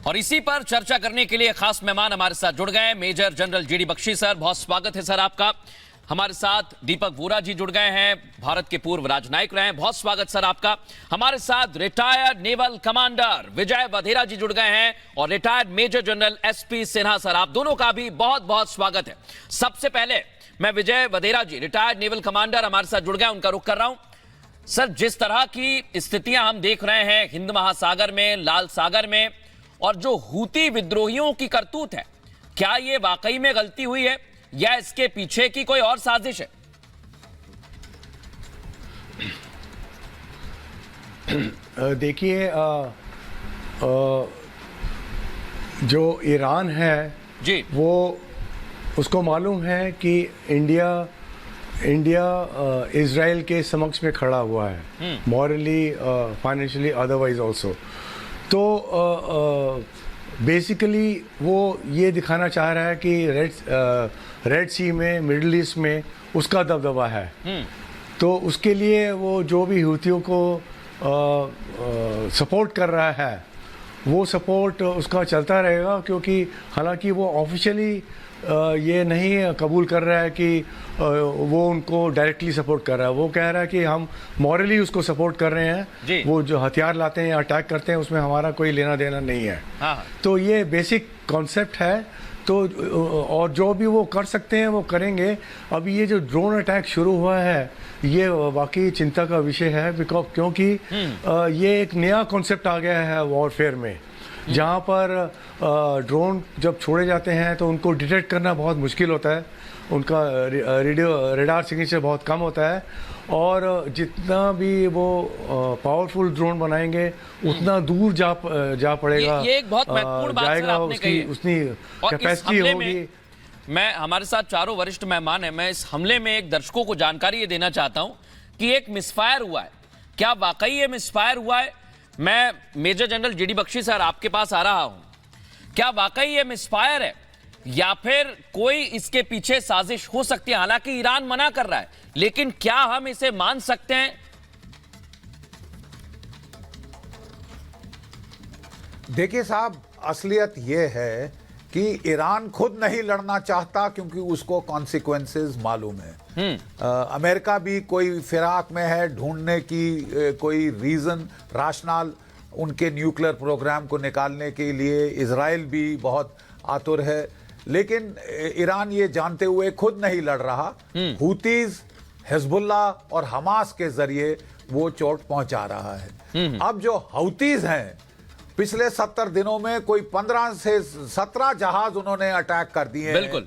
और इसी पर चर्चा करने के लिए खास मेहमान हमारे साथ जुड़ गए हैं major general GD Bakshi sir. बहुत स्वागत है सर आपका। हमारे साथ दीपक वोरा जी जुड़ गए हैं, भारत के पूर्व राजनायक रहे हैं। बहुत स्वागत सर आपका। हमारे साथ retired naval commander Vijay Vadhera ji जुड़ गए हैं और retired major general SP Sinha sir, आप दोनों का भी बहुत बहुत स्वागत है। सबसे पहले मैं विजय वधेरा जी, रिटायर्ड नेवल कमांडर हमारे साथ जुड़ गए, उनका रुख कर रहा हूं। सर, जिस तरह की स्थितियां हम देख रहे हैं हिंद महासागर में, लाल सागर में, और जो हूती विद्रोहियों की करतूत है, क्या ये वाकई में गलती हुई है या इसके पीछे की कोई और साजिश है? देखिए, जो ईरान है जी, वो उसको मालूम है कि इंडिया इजराइल के समक्ष में खड़ा हुआ है, मॉरली, फाइनेंशियली, अदरवाइज ऑल्सो। तो बेसिकली वो ये दिखाना चाह रहा है कि रेड सी में, मिडिल ईस्ट में उसका दबदबा है। तो उसके लिए वो जो भी हूथियों को सपोर्ट कर रहा है, वो सपोर्ट उसका चलता रहेगा, क्योंकि हालांकि वो ऑफिशियली ये नहीं कबूल कर रहा है कि वो उनको डायरेक्टली सपोर्ट कर रहा है। वो कह रहा है कि हम मॉरली उसको सपोर्ट कर रहे हैं, वो जो हथियार लाते हैं या अटैक करते हैं उसमें हमारा कोई लेना देना नहीं है। हाँ। तो ये बेसिक कॉन्सेप्ट है। तो और जो भी वो कर सकते हैं वो करेंगे। अभी ये जो ड्रोन अटैक शुरू हुआ है, ये वाकई चिंता का विषय है, क्योंकि ये एक नया कॉन्सेप्ट आ गया है वॉरफेयर में, जहाँ पर ड्रोन जब छोड़े जाते हैं तो उनको डिटेक्ट करना बहुत मुश्किल होता है, उनका रेडार सिग्नेचर बहुत कम होता है, और जितना भी वो पावरफुल ड्रोन बनाएंगे उतना दूर जा पड़ेगा। ये एक बहुत महत्वपूर्ण बात सर आपने कही है। उसकी कैपेसिटी होगी। मैं, हमारे साथ चारों वरिष्ठ मेहमान हैं, मैं इस हमले में एक दर्शकों को जानकारी ये देना चाहता हूं कि एक मिसफायर हुआ है। क्या वाकई ये मिसफायर हुआ है? मैं major general GD Bakshi sir आपके पास आ रहा हूं। क्या वाकई ये मिसफायर है या फिर कोई इसके पीछे साजिश हो सकती है? हालांकि ईरान मना कर रहा है, लेकिन क्या हम इसे मान सकते हैं? देखिए साहब, असलियत यह है कि ईरान खुद नहीं लड़ना चाहता, क्योंकि उसको कॉन्सिक्वेंसेस मालूम है। अमेरिका भी कोई फिराक में है ढूंढने की कोई रीजन, राशनल उनके न्यूक्लियर प्रोग्राम को निकालने के लिए। इजराइल भी बहुत आतुर है, लेकिन ईरान ये जानते हुए खुद नहीं लड़ रहा। हूतीज, हिजबुल्ला और हमास के जरिए वो चोट पहुंचा रहा है। अब जो हूतीज हैं, पिछले 70 दिनों में कोई 15 से 17 जहाज उन्होंने अटैक कर दिए हैं।